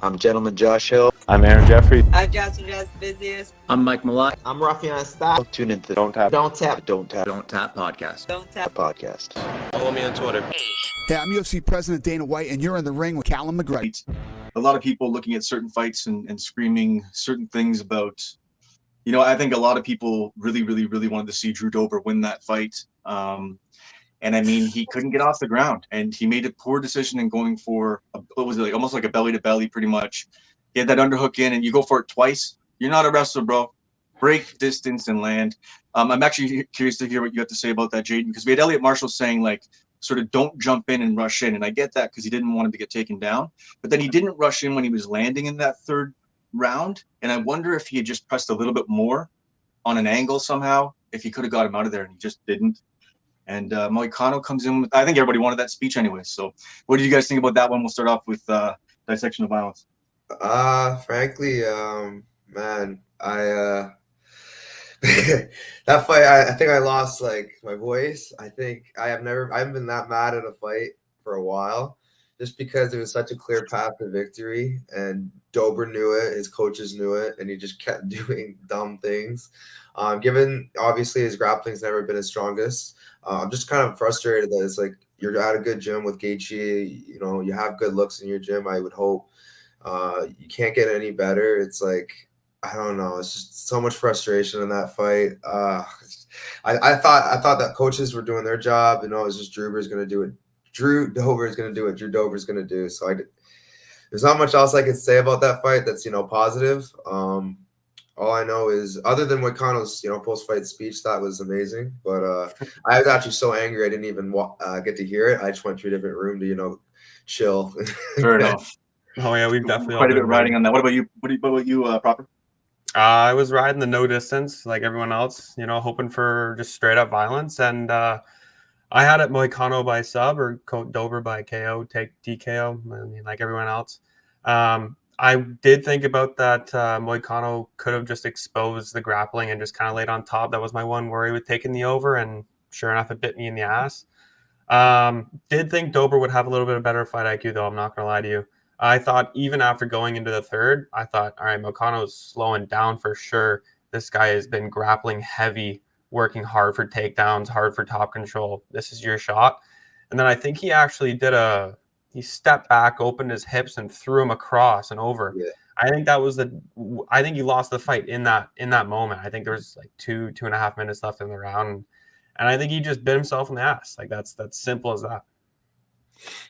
I'm Gentleman Josh Hill. I'm Aaron Jeffrey. I'm Johnson Jazz Busiest. I'm Mike Malott. I'm Raffian Stop. Tune into the Donttap Donttap podcast. podcast. Follow me on Twitter. Hey, I'm UFC President Dana White, and you're in the ring with Callum McGregor. A lot of people looking at certain fights and screaming certain things about, I think a lot of people really wanted to see Drew Dober win that fight. And I mean, he couldn't get off the ground, and he made a poor decision in going for, almost like a belly to belly, pretty much. He had that underhook in, and you go for it twice. You're not a wrestler, bro. Break distance and land. I'm actually curious to hear what you have to say about that, Jaden, because we had Elliot Marshall saying, like, sort of don't jump in and rush in. And I get that because he didn't want him to get taken down. But then he didn't rush in when he was landing in that third round. And I wonder if he had just pressed a little bit more on an angle somehow, if he could have got him out of there, and he just didn't. And Moicano comes in with, I think everybody wanted that speech anyway. So what do you guys think about that one? We'll start off with Dissection of Violence. Frankly, man, I that fight, I think I lost like my voice. I think I haven't been that mad at a fight for a while, just because it was such a clear path to victory, and Dober knew it, his coaches knew it, and he just kept doing dumb things. Given obviously his grappling's never been his strongest, I'm just kind of frustrated that it's like you're at a good gym with Gaethje, you have good looks in your gym. I would hope you can't get any better. It's like, I don't know. It's just so much frustration in that fight. I thought that coaches were doing their job. It's just Drew Dober's going to do it. Drew Dober's going to do. So there's not much else I could say about that fight that's positive. All I know is, other than Moicano's post-fight speech, that was amazing. But I was actually so angry I didn't even get to hear it. I just went to a different room to chill. Fair enough. Oh yeah, we've definitely quite a bit riding on that. What about you, Proper? I was riding the no distance like everyone else, hoping for just straight up violence. And I had it Moicano by sub or Dober by KO, take DKO. I mean, like everyone else. I did think about that. Moicano could have just exposed the grappling and just kind of laid on top. That was my one worry with taking the over, and sure enough, it bit me in the ass. Did think Dober would have a little bit of better fight IQ, though. I'm not going to lie to you. I thought even after going into the third, I thought, all right, Moicano's slowing down for sure. This guy has been grappling heavy, working hard for takedowns, hard for top control. This is your shot. And then I think he actually he stepped back, opened his hips, and threw him across and over. Yeah. I think I think he lost the fight in that moment. I think there was like 2.5 minutes left in the round. And I think he just bit himself in the ass. Like that's simple as that.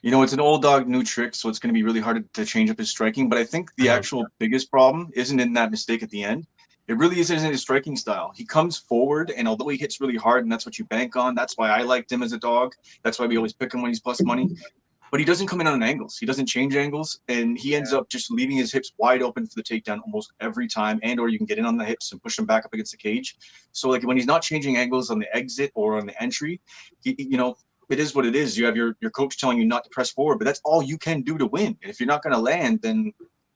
It's an old dog, new trick, so it's going to be really hard to change up his striking. But I think the actual biggest problem isn't in that mistake at the end. It really isn't in his striking style. He comes forward, and although he hits really hard, and that's what you bank on, that's why I liked him as a dog. That's why we always pick him when he's plus money. But he doesn't come in on angles. He doesn't change angles, and he ends up just leaving his hips wide open for the takedown almost every time, or you can get in on the hips and push him back up against the cage. So, like, when he's not changing angles on the exit or on the entry, it is what it is. You have your coach telling you not to press forward, but that's all you can do to win. And if you're not going to land, then,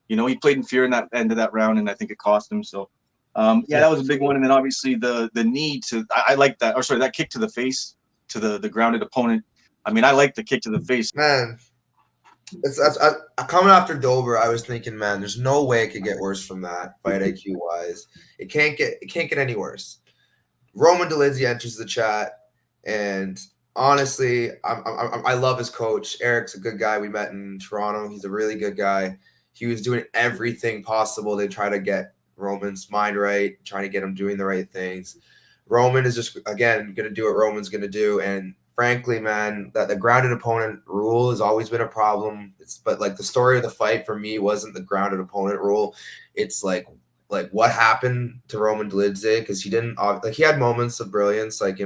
he played in fear in that end of that round, and I think it cost him. So, that was a big one. And then obviously the need to, I like that, that kick to the face, to the grounded opponent. I mean, I like the kick to the face. Man, coming after Dober, I was thinking, man, there's no way it could get worse from that, fight IQ wise. It can't get any worse. Roman Dolidze enters the chat, and honestly, I love his coach. Eric's a good guy. We met in Toronto. He's a really good guy. He was doing everything possible to try to get Roman's mind right, trying to get him doing the right things. Roman is just, again, going to do what Roman's going to do. And frankly, man, that the grounded opponent rule has always been a problem. But like the story of the fight for me wasn't the grounded opponent rule. It's like what happened to Roman Dolidze, because he didn't, he had moments of brilliance, like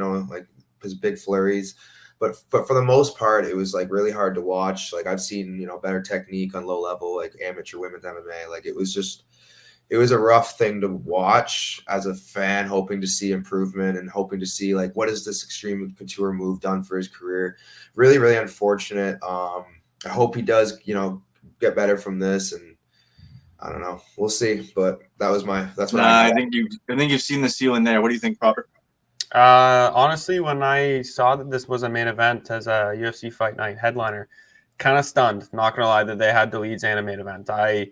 his big flurries, but for the most part, it was like really hard to watch. Like I've seen better technique on low level, like amateur women's MMA. Like it was a rough thing to watch as a fan, hoping to see improvement and hoping to see like what is this extreme couture move done for his career. Really, really unfortunate. I hope he does get better from this, and I don't know, we'll see. But that's what I think you've seen the ceiling there. What do you think, Proper? Honestly, when I saw that this was a main event as a UFC Fight Night headliner, kind of stunned, not gonna lie, that they had Deleeds and a main event. I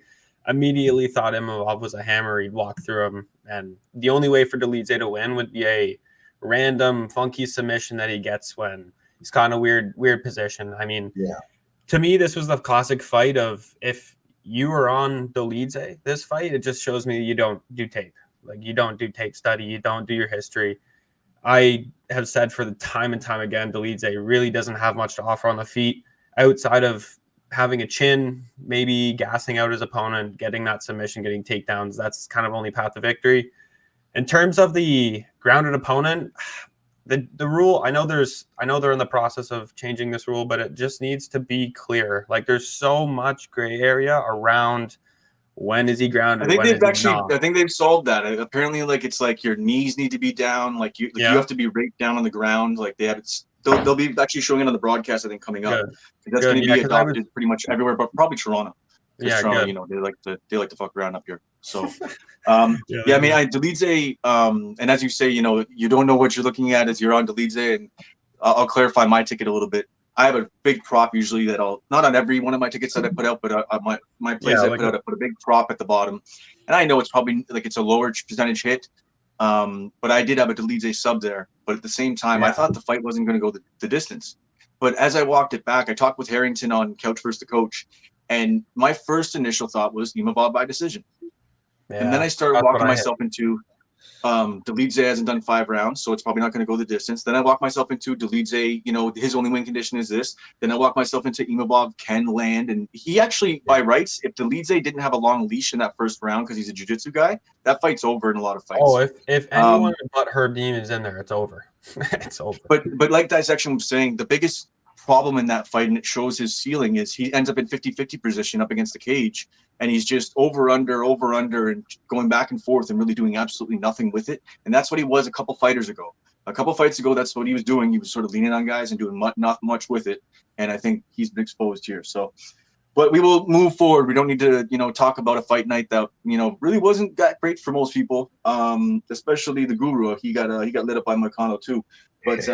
immediately thought Imavov was a hammer. He'd walk through him, and the only way for Deleeds to win would be a random funky submission that he gets when he's caught in a weird position. I mean, to me, this was the classic fight of, if you were on Deleeds this fight, it just shows me you don't do tape. Like, you don't do tape study, you don't do your history. I have said for the time and time again, Deleeds really doesn't have much to offer on the feet outside of having a chin, maybe gassing out his opponent, getting that submission, getting takedowns. That's kind of only path to victory. In terms of the grounded opponent, the rule, I know they're in the process of changing this rule, but it just needs to be clear. Like, there's so much gray area around when is he grounded. I think they've solved that. Apparently, like, it's like your knees need to be down. Like, you have to be right down on the ground. Like, they have it. They'll be actually showing it on the broadcast, I think, coming up. That's going to be adopted pretty much everywhere, but probably Toronto. Toronto, you know, they like to fuck around up here. So, I mean, Deleeds, and as you say, you know, you don't know what you're looking at as you're on Deleeds, and I'll clarify my ticket a little bit. I have a big prop usually that I'll, not on every one of my tickets that I put out, but my plays I put out, I put a big prop at the bottom, and I know it's probably like it's a lower percentage hit, but I did have a Deleeds sub there. But at the same time, I thought the fight wasn't going to go the distance. But as I walked it back, I talked with Harrington on Couch vs. the Coach, and my first initial thought was Imavov by decision. And then I started walking myself into Deleeds hasn't done 5 rounds, so it's probably not going to go the distance. Then I walk myself into Deleeds, you know, his only win condition is this. Then I walk myself into Imavov can land, and he actually, by rights, if Deleeds didn't have a long leash in that first round because he's a jiu-jitsu guy, that fight's over in a lot of fights. Oh, if anyone but Herb is in there, it's over. It's over. But like Dissection was saying, the biggest problem in that fight, and it shows his ceiling, is he ends up in 50-50 position up against the cage, and he's just over under and going back and forth and really doing absolutely nothing with it. And that's what he was a couple fights ago, that's what he was doing. He was sort of leaning on guys and doing not much with it, and I think he's been exposed here. So, but we will move forward. We don't need to, you know, talk about a fight night that, you know, really wasn't that great for most people, especially the Guru. He got lit up by Moicano too. But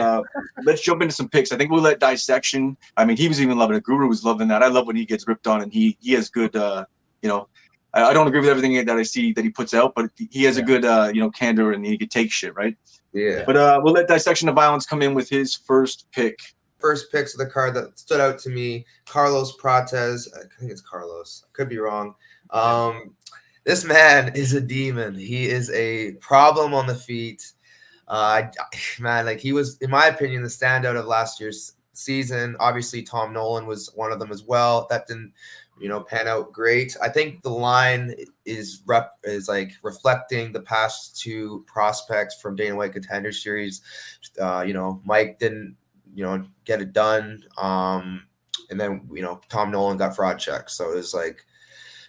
let's jump into some picks. I think we'll let Dissection. I mean, he was even loving it. Guru was loving that. I love when he gets ripped on, and he has good, you know, I don't agree with everything that I see that he puts out, but he has a good, you know, candor, and he could take shit, right? Yeah. But we'll let Dissection of Violence come in with his first pick. First picks of the card that stood out to me, Carlos Prates. I think it's Carlos. I could be wrong. This man is a demon. He is a problem on the feet. Man, like, he was, in my opinion, the standout of last year's season. Obviously, Tom Nolan was one of them as well. That didn't, you know, pan out great. I think the line is like reflecting the past 2 prospects from Dana White Contender Series. You know, Mike didn't, you know, get it done. And then, you know, Tom Nolan got fraud checks. So it was like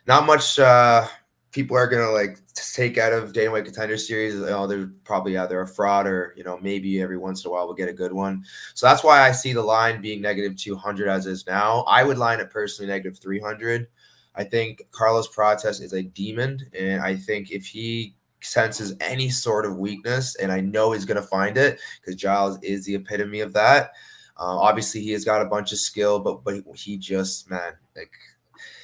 not much people are gonna like take out of Dana White Contender Series. You know, they're probably either a fraud or, you know, maybe every once in a while we'll get a good one. So that's why I see the line being -200 as is now. I would line it personally -300. I think Carlos Prates is a demon, and I think if he senses any sort of weakness, and I know he's going to find it because Giles is the epitome of that. Obviously, he has got a bunch of skill, but he just, man, like,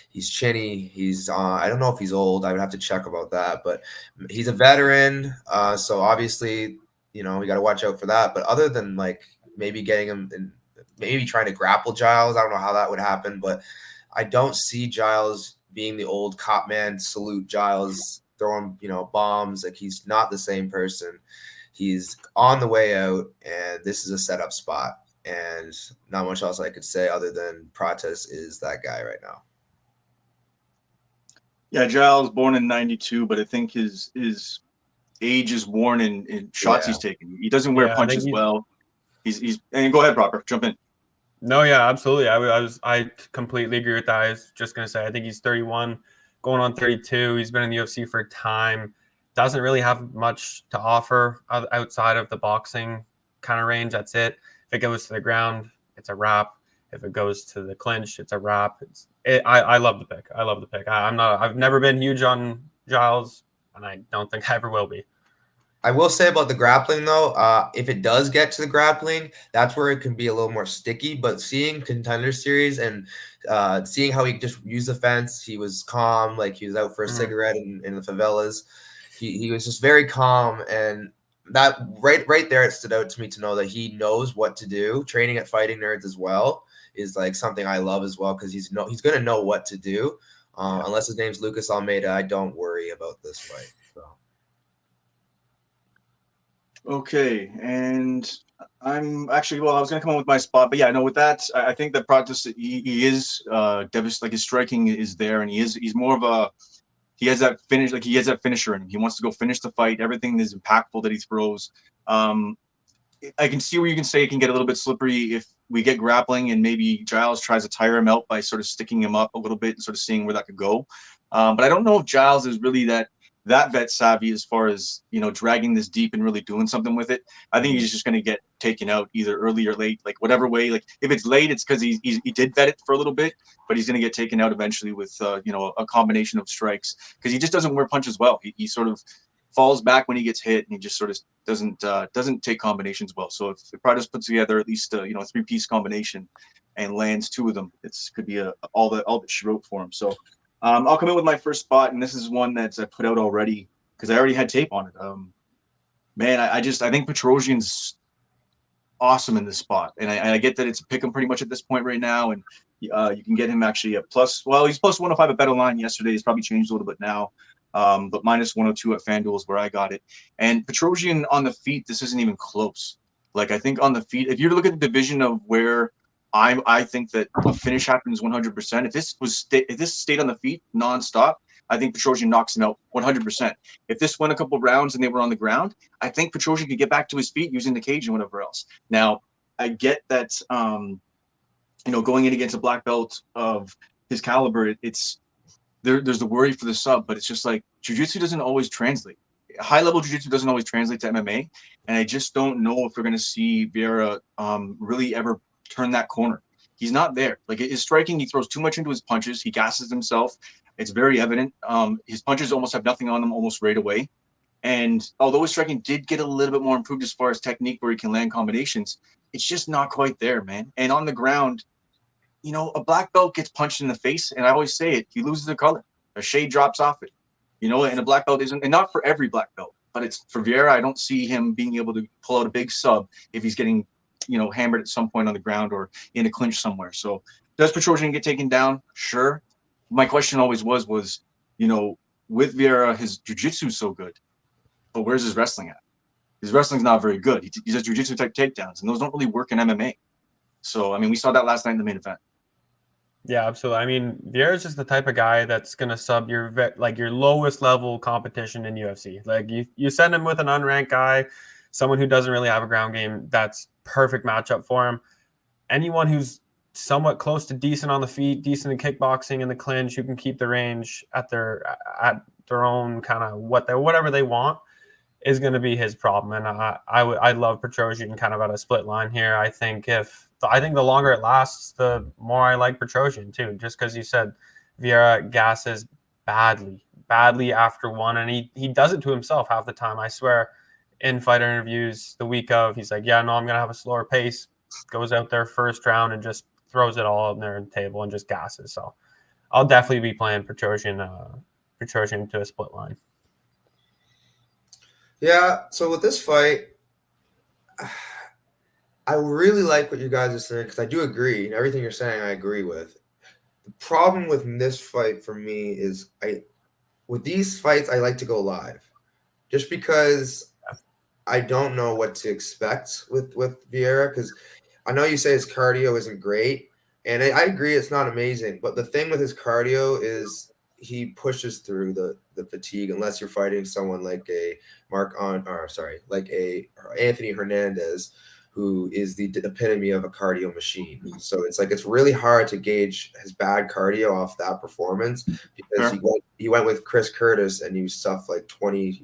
he's chinny. He's I don't know if he's old. I would have to check about that, but he's a veteran. So obviously, you know, we got to watch out for that. But other than like maybe getting him and maybe trying to grapple Giles, I don't know how that would happen, but I don't see Giles being the old cop man, salute Giles, throwing, you know, bombs. Like, he's not the same person. He's on the way out, and this is a setup spot. And not much else I could say other than Prates is that guy right now. Yeah, Giles born in '92, but I think his age is worn in shots he's taking. He doesn't wear punches well. He's and go ahead, Proper, jump in. No, yeah, absolutely. I completely agree with that. I was just gonna say I think he's 31, going on 32. He's been in the UFC for a time. Doesn't really have much to offer outside of the boxing kind of range. That's it. If it goes to the ground, it's a wrap. If it goes to the clinch, it's a wrap. I love the pick. I love the pick. I've never been huge on Giles, and I don't think I ever will be. I will say about the grappling though, if it does get to the grappling, that's where it can be a little more sticky. But seeing Contender Series and seeing how he just used the fence, he was calm, like he was out for a cigarette in the favelas. He was just very calm, and that right there, it stood out to me to know that he knows what to do. Training at Fighting Nerds as well is like something I love as well, because he's gonna know what to do. Unless his name's Lucas Almeida, I don't worry about this fight. So. Okay, and I'm actually, well, I was gonna come up with my spot, but yeah, no, with that, I think that practice he is devastating. Like his striking is there, and he's more of a, he has that finish, like he has that finisher in him. He wants to go finish the fight. Everything is impactful that he throws. I can see where you can say it can get a little bit slippery if we get grappling and maybe Giles tries to tire him out by sort of sticking him up a little bit and sort of seeing where that could go. But I don't know if Giles is really that vet savvy as far as, you know, dragging this deep and really doing something with it. I think he's just going to get taken out either early or late, like whatever way. Like if it's late, it's because he did vet it for a little bit, but he's going to get taken out eventually with you know, a combination of strikes, because he just doesn't wear punches well. He sort of falls back when he gets hit, and he just sort of doesn't take combinations well. So if Prados puts together at least you know, a 3-piece combination and lands 2 of them, it could be all that she wrote for him. So I'll come in with my first spot, and this is one that I put out already because I already had tape on it. Man, I think Petrosian's awesome in this spot, and I get that it's a pick him pretty much at this point right now, and you can get him actually a plus. Well, he's plus 105 at BetOnline yesterday. He's probably changed a little bit now, but minus 102 at FanDuel is where I got it. And Petrosian on the feet, this isn't even close. Like I think on the feet, if you look at the division of where I think that a finish happens 100%. If this stayed on the feet nonstop, I think Petrosian knocks him out 100%. If this went a couple rounds and they were on the ground, I think Petrosian could get back to his feet using the cage and whatever else. Now, I get that, you know, going in against a black belt of his caliber, there's the worry for the sub, but it's just like jiu-jitsu doesn't always translate. High-level jiu-jitsu doesn't always translate to MMA, and I just don't know if we're going to see Vieira really ever turn that corner. He's not there. Like his striking, he throws too much into his punches. He gasses himself. It's very evident. His punches almost have nothing on them almost right away. And although his striking did get a little bit more improved as far as technique where he can land combinations, it's just not quite there, man. And on the ground, you know, a black belt gets punched in the face, and I always say it, he loses the color. A shade drops off it. You know, and a black belt isn't, and not for every black belt, but it's for Vieira. I don't see him being able to pull out a big sub if he's getting, you know, hammered at some point on the ground or in a clinch somewhere. So does Petrosian get taken down? Sure. My question always was, you know, with Vieira, his jiu-jitsu is so good, but where's his wrestling at? His wrestling's not very good. He does jiu-jitsu type takedowns, and those don't really work in MMA. So, I mean, we saw that last night in the main event. Yeah, absolutely. I mean, Vieira's just the type of guy that's going to sub your lowest level competition in UFC. Like you send him with an unranked guy, someone who doesn't really have a ground game, that's perfect matchup for him. Anyone who's somewhat close to decent on the feet, decent in kickboxing in the clinch, who can keep the range at their own kind of whatever they want, is going to be his problem. And I love Petrosian kind of at a split line here. I think the longer it lasts, the more I like Petrosian too, just because you said Vieira gasses badly after one, and he does it to himself half the time. I swear, in fighter interviews the week of, he's like, yeah, no, I'm going to have a slower pace, goes out there first round and just throws it all on there on the table and just gasses. So I'll definitely be playing Petrosian to a split line. Yeah, so with this fight, I really like what you guys are saying, because I do agree. And everything you're saying, I agree with. The problem with this fight for me is with these fights, I like to go live. Just because I don't know what to expect with Vieira, because I know you say his cardio isn't great, and I agree it's not amazing. But the thing with his cardio is he pushes through the fatigue, unless you're fighting someone like a Anthony Hernandez, who is the epitome of a cardio machine. So it's really hard to gauge his bad cardio off that performance, because he went with Chris Curtis and he stuffed like 20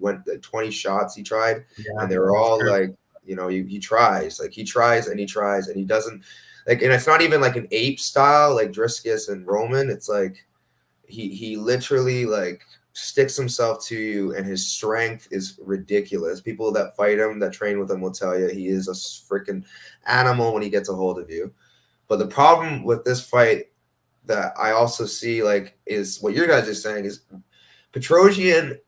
shots he tried, and they were all like, you know, he tries and he tries and he doesn't, like, and it's not even like an ape style like Driscus and Roman. It's like he literally like sticks himself to you, and his strength is ridiculous. People that fight him, that train with him, will tell you he is a freaking animal when he gets a hold of you. But the problem with this fight that I also see, like, is what your guys are saying is Petrosian.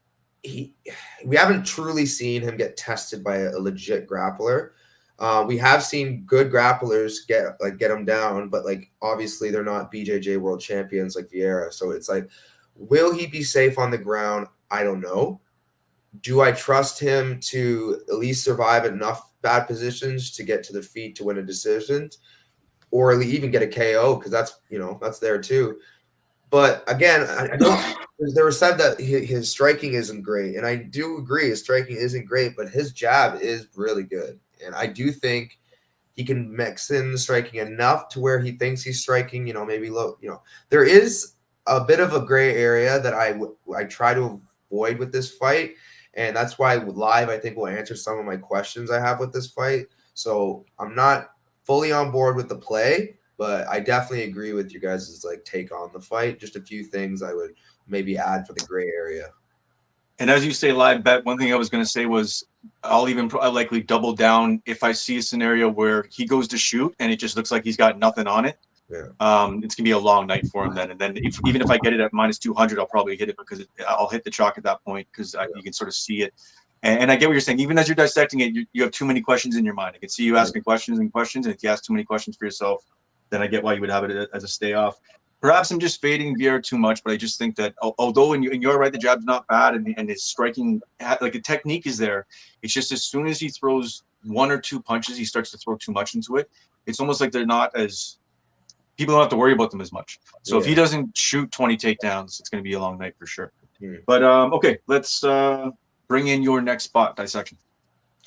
We haven't truly seen him get tested by a legit grappler. We have seen good grapplers get him down, but like obviously they're not BJJ world champions like Vieira. So it's like, will he be safe on the ground? I don't know. Do I trust him to at least survive enough bad positions to get to the feet to win a decision, or even get a KO? Because that's there too. But again, I don't. There was said that his striking isn't great, and I do agree his striking isn't great, but his jab is really good, and I do think he can mix in the striking enough to where he thinks he's striking. Maybe low. There is a bit of a gray area that I try to avoid with this fight, and that's why live I think will answer some of my questions I have with this fight. So I'm not fully on board with the play, but I definitely agree with you guys' take on the fight. Just a few things I would maybe add for the gray area. And as you say, live bet, one thing I was going to say was I'll likely double down if I see a scenario where he goes to shoot and it just looks like he's got nothing on it. Yeah. It's gonna be a long night for him then. And then even if I get it at -200, I'll probably hit it because I'll hit the chalk at that point because you can sort of see it. And I get what you're saying. Even as you're dissecting it, you have too many questions in your mind. I can see you asking questions. And if you ask too many questions for yourself, then I get why you would have it as a stay off. Perhaps I'm just fading Vieira too much, but I just think that although and you're right, the jab's not bad and his striking, like the technique is there. It's just as soon as he throws one or two punches, he starts to throw too much into it. It's almost like they're not as people don't have to worry about them as much. So if he doesn't shoot 20 takedowns, it's going to be a long night for sure. But okay, let's bring in your next spot dissection.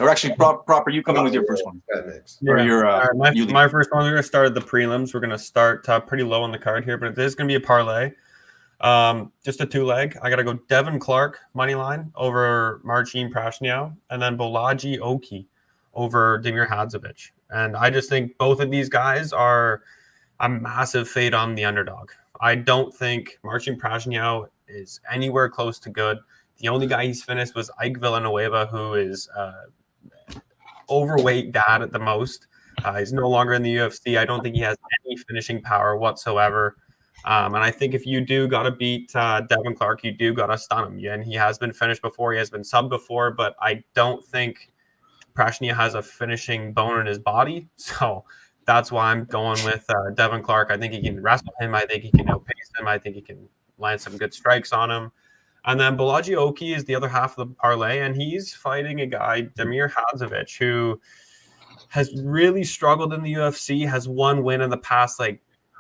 Or actually, proper, you come in with your first one. Yeah. Or your, my first one, we're going to start at the prelims. We're going to start pretty low on the card here, but this is going to be a parlay. Just a 2-leg. I got to go Devin Clark, money line, over Marcin Prashniow, and then Bolaji Oki over Damir Hadzovic. And I just think both of these guys are a massive fade on the underdog. I don't think Marcin Prashniow is anywhere close to good. The only guy he's finished was Ike Villanueva, who is overweight dad at the most. He's no longer in the UFC. I don't think he has any finishing power whatsoever. And I think if you do got to beat Devin Clark, you do got to stun him. Yeah, and he has been finished before. He has been subbed before, but I don't think Prashniow has a finishing bone in his body. So that's why I'm going with Devin Clark. I think he can wrestle him. I think he can outpace him. I think he can land some good strikes on him. And then Bolaji Oki is the other half of the parlay, and he's fighting a guy, Damir Hadzovic, who has really struggled in the UFC, has one win in the past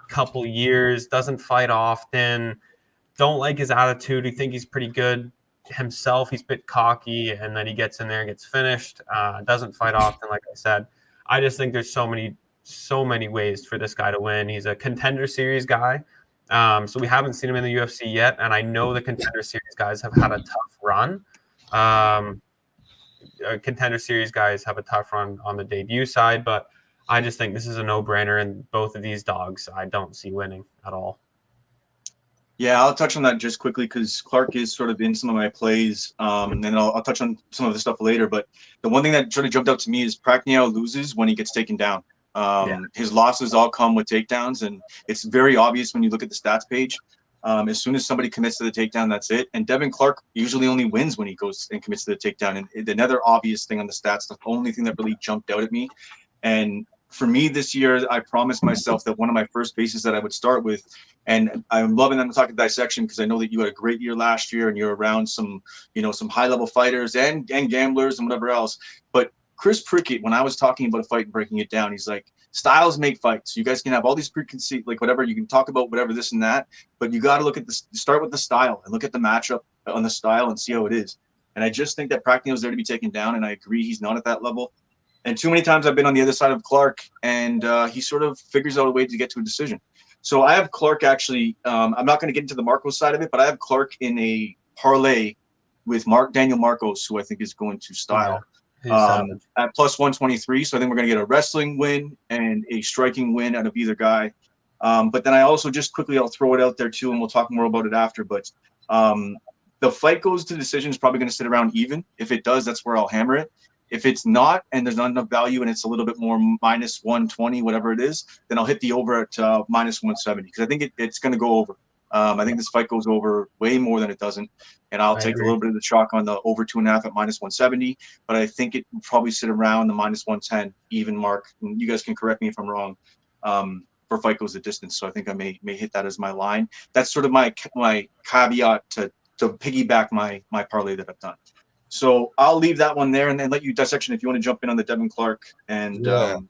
couple years, doesn't fight often, don't like his attitude. You think he's pretty good himself. He's a bit cocky, and then he gets in there and gets finished. Doesn't fight often, like I said. I just think there's so many ways for this guy to win. He's a contender series guy. So we haven't seen him in the UFC yet, and I know the contender series guys have had a tough run. Contender series guys have a tough run on the debut side, but I just think this is a no-brainer, and both of these dogs I don't see winning at all. Yeah, I'll touch on that just quickly because Clark is sort of in some of my plays, and then I'll touch on some of the stuff later. But the one thing that sort of jumped out to me is Prashniow loses when he gets taken down. His losses all come with takedowns, and it's very obvious when you look at the stats page. As soon as somebody commits to the takedown, that's it. And Devin Clark usually only wins when he goes and commits to the takedown. And another obvious thing on the stats, the only thing that really jumped out at me, and for me this year, I promised myself that one of my first bases that I would start with, and I'm loving them to talk dissection because I know that you had a great year last year and you're around some high-level fighters and gamblers and whatever else. But Chris Prickett, when I was talking about a fight and breaking it down, he's like, styles make fights. You guys can have all these preconceived, whatever, you can talk about whatever, this and that, but you got to look at start with the style and look at the matchup on the style and see how it is. And I just think that Prashniow is there to be taken down, and I agree he's not at that level. And too many times I've been on the other side of Clark, and he sort of figures out a way to get to a decision. So I have Clark actually, I'm not going to get into the Marcos side of it, but I have Clark in a parlay with Daniel Marcos, who I think is going to style. Yeah. At +123, so I think we're going to get a wrestling win and a striking win out of either guy. But then I also just quickly, I'll throw it out there too, and we'll talk more about it after. But the fight goes to decision, is probably going to sit around even. If it does, that's where I'll hammer it. If it's not, and there's not enough value, and it's a little bit more minus 120, whatever it is, then I'll hit the over at minus 170, because I think it's going to go over. I think this fight goes over way more than it doesn't, and I'll take a little bit of the chalk on the over 2.5 at minus 170, but I think it will probably sit around the minus 110 even mark. And you guys can correct me if I'm wrong. For fight goes the distance, so I think I may hit that as my line. That's sort of my caveat to piggyback my parlay that I've done. So I'll leave that one there and then let you dissection if you want to jump in on the Devin Clark and Devin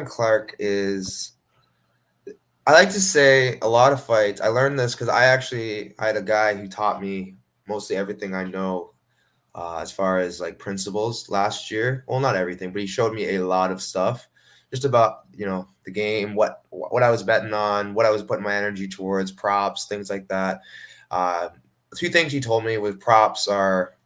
Clark is, I like to say, a lot of fights. I learned this because I had a guy who taught me mostly everything I know as far as like principles last year. Well, not everything, but he showed me a lot of stuff just about, the game, what I was betting on, what I was putting my energy towards, props, things like that. Two things he told me with props are,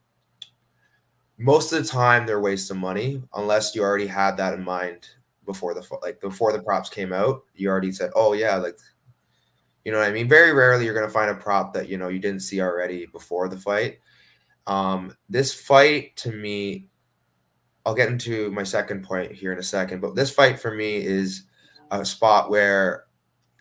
most of the time they're a waste of money unless you already had that in mind before the props came out. You already said, oh yeah, like, you know what I mean? Very rarely you're going to find a prop that, you didn't see already before the fight. This fight, to me, I'll get into my second point here in a second, but this fight for me is a spot where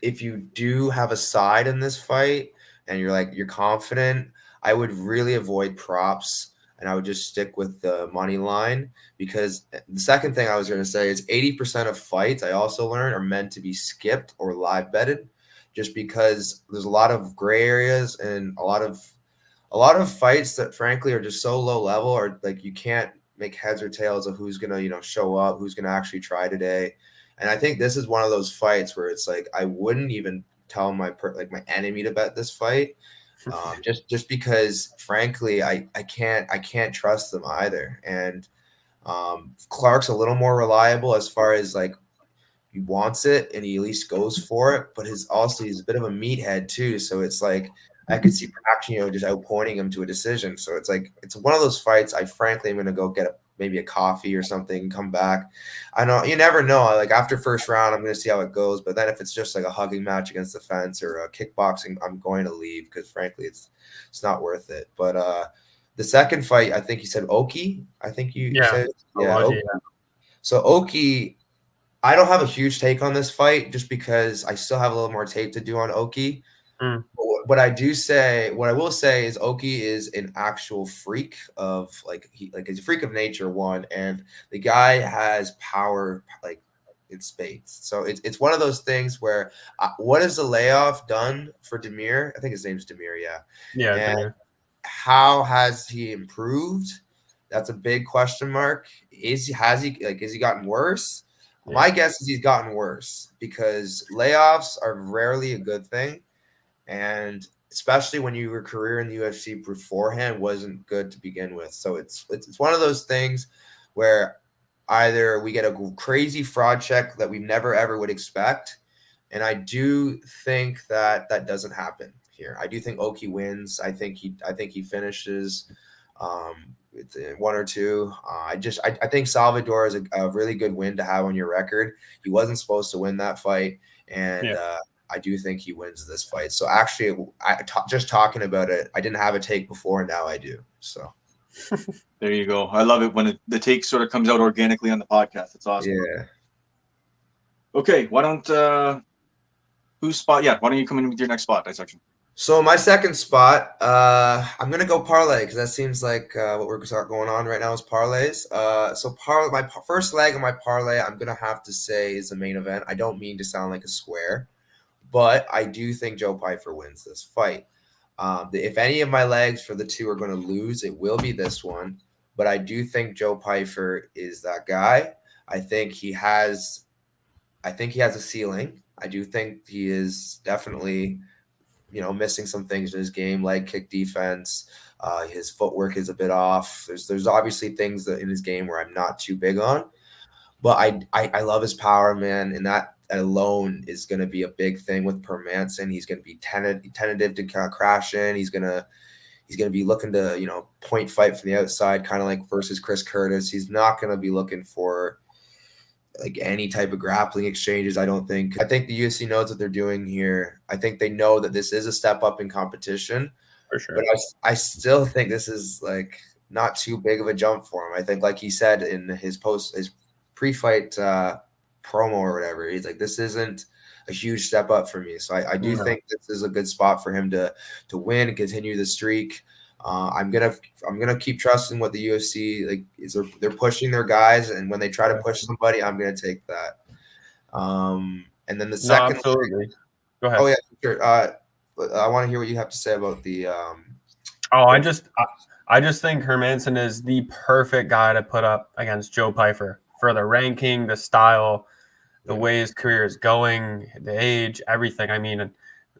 if you do have a side in this fight and you're confident, I would really avoid props and I would just stick with the money line, because the second thing I was going to say is 80% of fights, I also learned, are meant to be skipped or live betted, just because there's a lot of gray areas and a lot of fights that frankly are just so low level, or like you can't make heads or tails of who's going to, show up, who's going to actually try today. And I think this is one of those fights where it's like, I wouldn't even tell my enemy to bet this fight, just because frankly I can't trust them either. And Clark's a little more reliable as far as like he wants it and he at least goes for it, but he's a bit of a meathead too. So it's like I could see Pacquiao just outpointing him to a decision. So it's like it's one of those fights I frankly am going to go get maybe a coffee or something and come back. I know you never know. Like after first round, I'm going to see how it goes. But then if it's just like a hugging match against the fence or a kickboxing, I'm going to leave because frankly, it's not worth it. But the second fight, I think you said Oki. I think you said Oki. So Oki, I don't have a huge take on this fight just because I still have a little more tape to do on Oki. What I will say is Oki is an actual freak of he's a freak of nature, one, and the guy has power like in spades. So it's one of those things where what has the layoff done for Demir? I think his name's Demir, yeah. And how has he improved? That's a big question mark. Has he gotten worse? Yeah. My guess is he's gotten worse because layoffs are rarely a good thing. And especially when your career in the UFC beforehand wasn't good to begin with. So it's one of those things where either we get a crazy fraud check that we never ever would expect, and I do think that doesn't happen here. I do think Oki wins. I think he finishes with 1 or 2. I think Salvador is a really good win to have on your record. He wasn't supposed to win that fight, and I do think he wins this fight. So actually, just talking about it, I didn't have a take before, and now I do. So there you go. I love it when the take sort of comes out organically on the podcast. It's awesome. Yeah. Okay, why don't whose spot? Yeah, why don't you come in with your next spot dissection? So my second spot, I'm gonna go parlay because that seems like what we're going on right now is parlays. My first leg of my parlay, I'm gonna have to say is the main event. I don't mean to sound like a square, but I do think Joe Pyfer wins this fight. If any of my legs for the two are going to lose, it will be this one. But I do think Joe Pyfer is that guy. I think he has a ceiling. I do think he is definitely, missing some things in his game, like kick defense. His footwork is a bit off. There's obviously things that in his game where I'm not too big on. But I love his power, man, and that alone is going to be a big thing with Permanson. He's going to be tentative to kind of crash in. He's going to be looking to point fight from the outside, kind of like versus Chris Curtis. He's not going to be looking for like any type of grappling exchanges. I think the UFC knows what they're doing here. I think they know that this is a step up in competition. For sure. But I still think this is like not too big of a jump for him. I think, like he said in his pre-fight promo or whatever, he's like, this isn't a huge step up for me. So I do think this is a good spot for him to win and continue the streak. I'm gonna keep trusting what the UFC like is. They're pushing their guys, and when they try to push somebody, I'm gonna take that. And then the second, absolutely. Go ahead. Oh yeah, sure. I want to hear what you have to say about the. I just think Hermansson is the perfect guy to put up against Joe Pyfer for the ranking, the style, the way his career is going, the age, everything. I mean,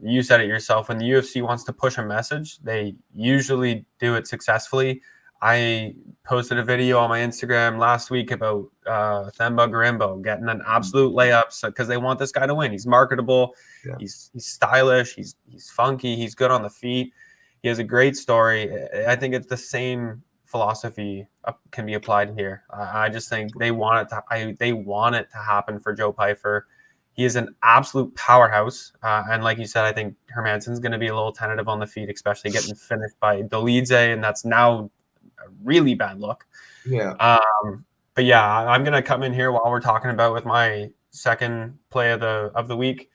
you said it yourself. When the UFC wants to push a message, they usually do it successfully. I posted a video on my Instagram last week about Themba Garimbo getting an absolute layup because they want this guy to win. He's marketable. Yeah. He's stylish. He's funky. He's good on the feet. He has a great story. I think it's the same philosophy can be applied here. I just think they want it to happen for Joe Pyfer. He is an absolute powerhouse. And like you said, I think Hermansson's going to be a little tentative on the feet, especially getting finished by Dolidze, and that's now a really bad look. Yeah. But yeah, I'm going to come in here while we're talking about with my second play of the week.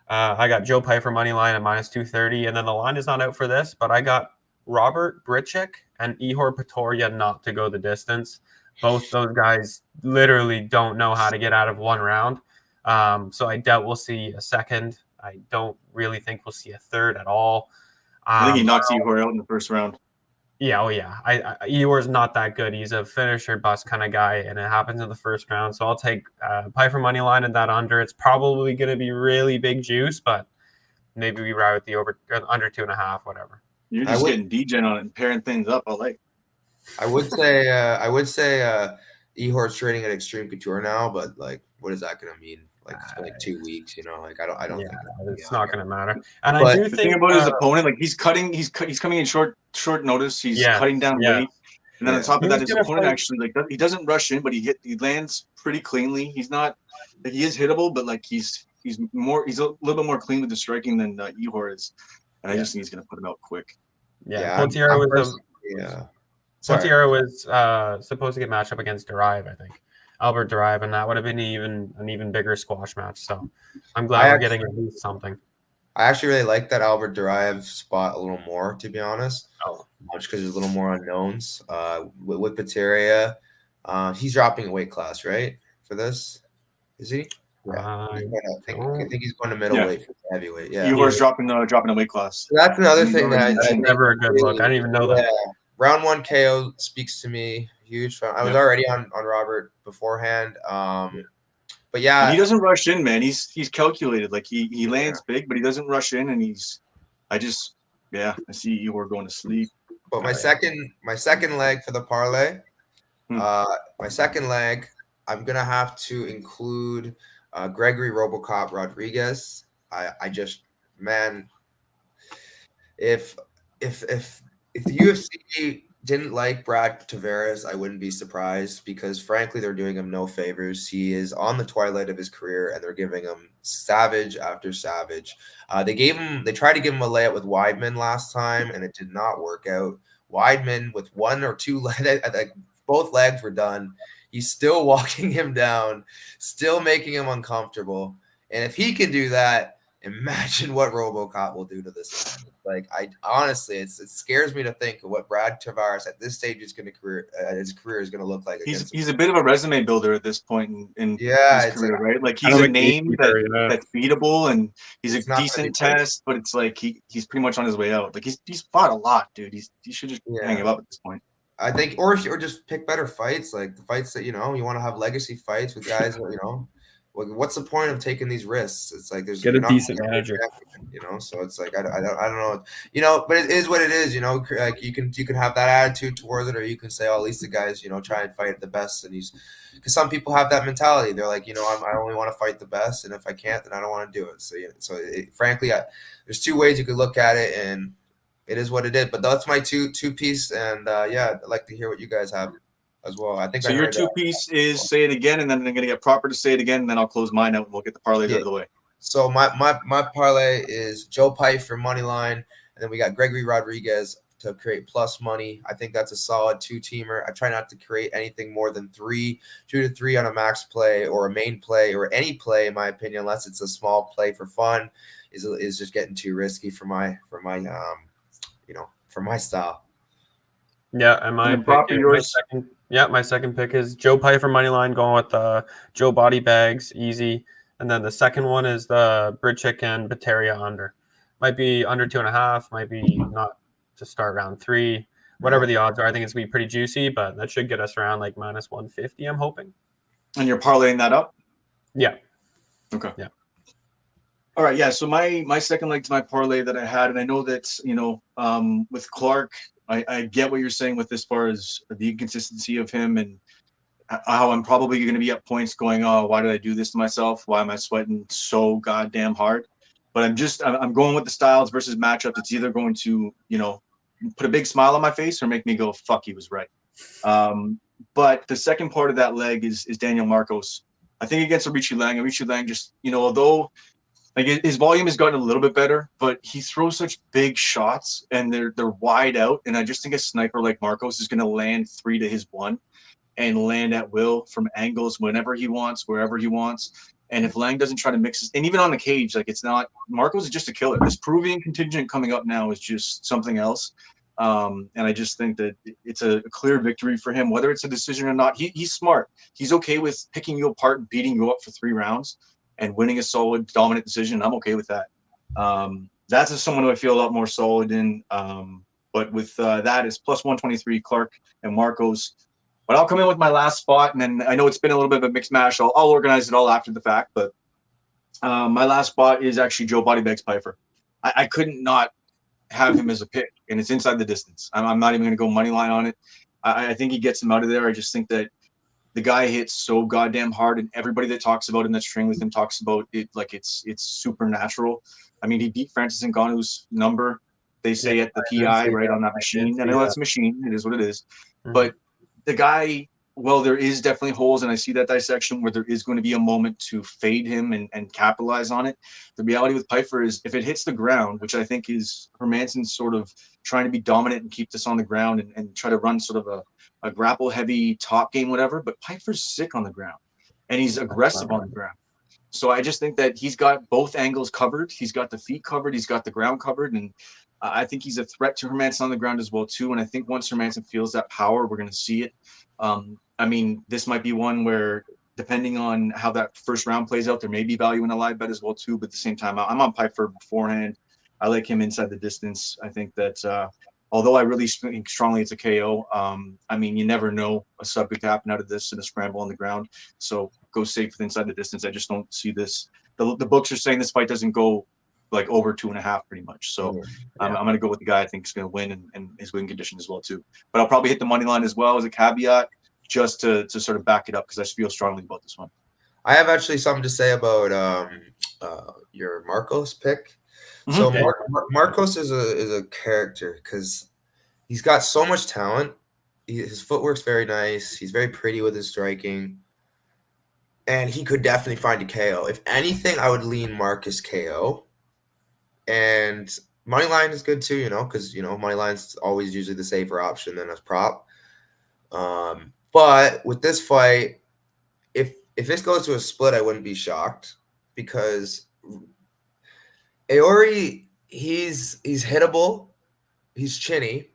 I got Joe Pyfer money line at -230, and then the line is not out for this, but I got Robert Britchik and Ihor Pretoria not to go the distance. Both those guys literally don't know how to get out of one round. So I doubt we'll see a second. I don't really think we'll see a third at all. I think he knocks Ihor out in the first round. Yeah, Ihor's not that good. He's a finisher bust kind of guy, and it happens in the first round. So I'll take Pyfer money line and that under. It's probably going to be really big juice, but maybe we ride with the under 2.5, whatever. You're just getting degen on it and pairing things up. I would say Ihor's trading at Extreme Couture now, but like, what is that going to mean? Like, it's been like 2 weeks, you know. Like, I don't think it's not going to matter. And but I do the think thing about his opponent, like he's coming in short notice. He's cutting down weight, and then on top of that, his opponent actually like he doesn't rush in, but he lands pretty cleanly. He's not like, he is hittable, but like he's a little bit more clean with the striking than Ihor is, and I just think he's going to put him out quick. Pottiero was supposed to get matched up against Derive, I think. Albert Derive, and that would have been an even bigger squash match. So I'm glad we're getting at least something. I actually really like that Albert Derive spot a little more, to be honest. Just because there's a little more unknowns. With Pateria, he's dropping a weight class, right? For this, is he? Yeah. I think he's going to middleweight for heavyweight. Yeah, Ihor's dropping a weight class. So that's another thing that that's never a good look. I didn't even know that. Round 1 KO speaks to me. Huge fan. I was already on Robert beforehand. But yeah, he doesn't rush in, man. He's calculated. Like he lands big, but he doesn't rush in, and I see Ihor going to sleep. But my second leg for the parlay, my second leg, I'm gonna have to include Gregory Robocop Rodriguez. I just, man, if the UFC didn't like Brad Tavares, I wouldn't be surprised, because frankly, they're doing him no favors. He is on the twilight of his career, and they're giving him savage after savage. They tried to give him a layup with Weidman last time, and it did not work out. Weidman with one or two legs, both legs were done. He's still walking him down, still making him uncomfortable. And if he can do that, imagine what RoboCop will do to this man. Like, I honestly, it scares me to think of what Brad Tavares at this stage his career is going to look like. He's a bit of a resume builder at this point in his career, right? Like, he's a name that's beatable, and he's a decent test, but it's like he's pretty much on his way out. Like, he's fought a lot, dude. He should just hang him up at this point. I think, or just pick better fights, like the fights that you want to have legacy fights with guys that what's the point of taking these risks? It's like get a decent manager, So it's like I don't know, but it is what it is. Like you can have that attitude towards it, or you can say, oh, at least the guys try and fight the best, and because some people have that mentality. They're like, I only want to fight the best, and if I can't, then I don't want to do it. So frankly, there's two ways you could look at it, and it is what it is. But that's my two piece, and I'd like to hear what you guys have. as well. I think So I your heard two-piece is say it again, and then I'm going to get Proper to say it again, and then I'll close mine out, and we'll get the parlays out of the way. So my parlay is Joe Pyfer money line, and then we got Gregory Rodriguez to create plus money. I think that's a solid 2-teamer. I try not to create anything more than 2 to 3 on a max play or a main play or any play, in my opinion, unless it's a small play for fun. Is just getting too risky for my style. Yeah, and my second pick is Joe Pyfer money line, going with Joe Body Bags, easy. And then the second one is the Bridchick and Bateria under. Might be under 2.5, might be not to start round 3. Whatever the odds are, I think it's going to be pretty juicy, but that should get us around like minus 150, I'm hoping. And you're parlaying that up? Yeah. Okay. Yeah. All right. Yeah. So my second leg to my parlay that I had, and I know that, with Clark, I get what you're saying with as far as the inconsistency of him and how I'm probably going to be at points going, oh, why did I do this to myself? Why am I sweating so goddamn hard? But I'm going with the styles versus matchups. It's either going to, put a big smile on my face or make me go, fuck, he was right. But the second part of that leg is Daniel Marcos. I think against Richie Lang just, although like his volume has gotten a little bit better, but he throws such big shots and they're wide out. And I just think a sniper like Marcos is going to land 3 to his 1 and land at will from angles whenever he wants, wherever he wants. And if Lang doesn't try to mix it, and even on the cage, like it's not, Marcos is just a killer. This Peruvian contingent coming up now is just something else. And I just think that it's a clear victory for him, whether it's a decision or not. He's smart. He's okay with picking you apart and beating you up for 3 rounds and winning a solid, dominant decision. I'm okay with that. That's someone who I feel a lot more solid in. But with that is plus 123, Clark and Marcos. But I'll come in with my last spot, and then I know it's been a little bit of a mixed mash. I'll organize it all after the fact. But my last spot is actually Joe Bodybags Pyfer. I couldn't not have him as a pick, and it's inside the distance. I'm not even going to go money line on it. I think he gets him out of there. I just think that the guy hits so goddamn hard, and everybody that talks about him that's trained with him talks about it like it's supernatural. I mean, he beat Francis Ngannou's number, they say, at the PI, right, on that machine. And I know that's a machine. It is what it is. Mm-hmm. But the guy, well, there is definitely holes, and I see that dissection where there is going to be a moment to fade him and capitalize on it. The reality with Pyfer is if it hits the ground, which I think is Hermansson's sort of trying to be dominant and keep this on the ground and try to run sort of a grapple-heavy top game, whatever, but Pyfer's sick on the ground, and he's aggressive on the ground. So I just think that he's got both angles covered. He's got the feet covered. He's got the ground covered, and I think he's a threat to Hermansson on the ground as well, too. And I think once Hermansson feels that power, we're going to see it. I mean, this might be one where, depending on how that first round plays out, there may be value in a live bet as well, too. But at the same time, I'm on Pyfer beforehand. I like him inside the distance. I think that although I really think strongly it's a KO, I mean, you never know a sub could happen out of this in a scramble on the ground. So go safe with inside the distance. I just don't see this. The books are saying this fight doesn't go like over 2.5 pretty much. So I'm going to go with the guy I think is going to win and his win condition as well, too. But I'll probably hit the money line as well as a caveat just to sort of back it up because I feel strongly about this one. I have actually something to say about your Marcos pick. Mm-hmm. So Marcos is a character because he's got so much talent. His footwork's very nice. He's very pretty with his striking. And he could definitely find a KO. If anything, I would lean Marcus KO. And money line is good too, because money line's always usually the safer option than a prop. But with this fight, if this goes to a split, I wouldn't be shocked because Aori, he's hittable, he's chinny-ish,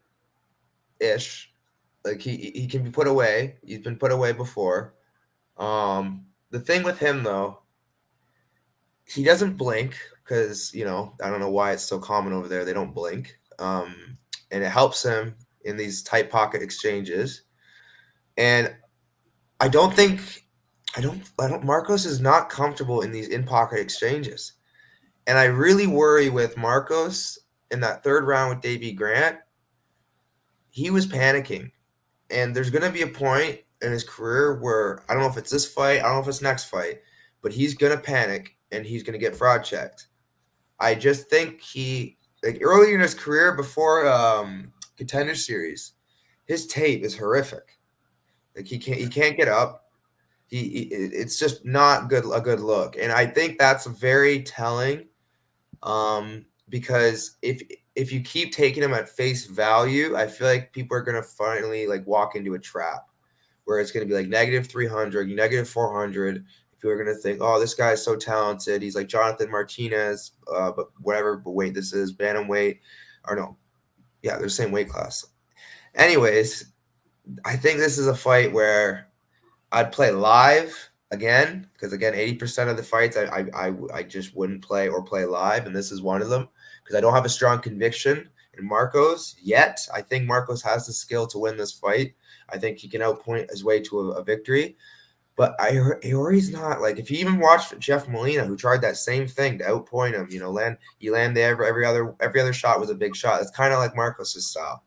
like he can be put away. He's been put away before. The thing with him though, he doesn't blink. Because, I don't know why it's so common over there. They don't blink. And it helps him in these tight pocket exchanges. And Marcos is not comfortable in these in-pocket exchanges. And I really worry with Marcos in that third round with Davey Grant. He was panicking. And there's going to be a point in his career where, I don't know if it's this fight, I don't know if it's next fight, but he's going to panic and he's going to get fraud checked. I just think earlier in his career before Contender Series, his tape is horrific. Like he can't get up. It's just not a good look. And I think that's very telling. Because if you keep taking him at face value, I feel like people are gonna finally like walk into a trap where it's gonna be like -300, -400. People are gonna think, oh, this guy is so talented. He's like Jonathan Martinez, but whatever weight this is, bantamweight, or no, yeah, they're the same weight class. Anyways, I think this is a fight where I'd play live again, because again, 80% of the fights I just wouldn't play or play live, and this is one of them because I don't have a strong conviction in Marcos yet. I think Marcos has the skill to win this fight. I think he can outpoint his way to a victory, but Iori's not like, if you even watched Jeff Molina, who tried that same thing to outpoint him, you land there, every other shot was a big shot. It's kind of like Marcos' style.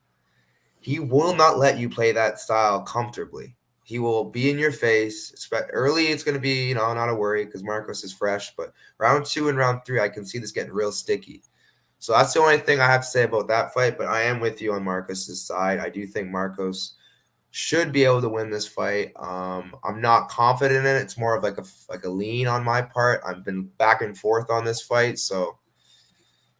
He will not let you play that style comfortably. He will be in your face. Early, it's going to be, not a worry because Marcos is fresh. But round 2 and round 3, I can see this getting real sticky. So that's the only thing I have to say about that fight. But I am with you on Marcos' side. I do think Marcos should be able to win this fight. I'm not confident in it. It's more of like a lean on my part. I've been back and forth on this fight. So,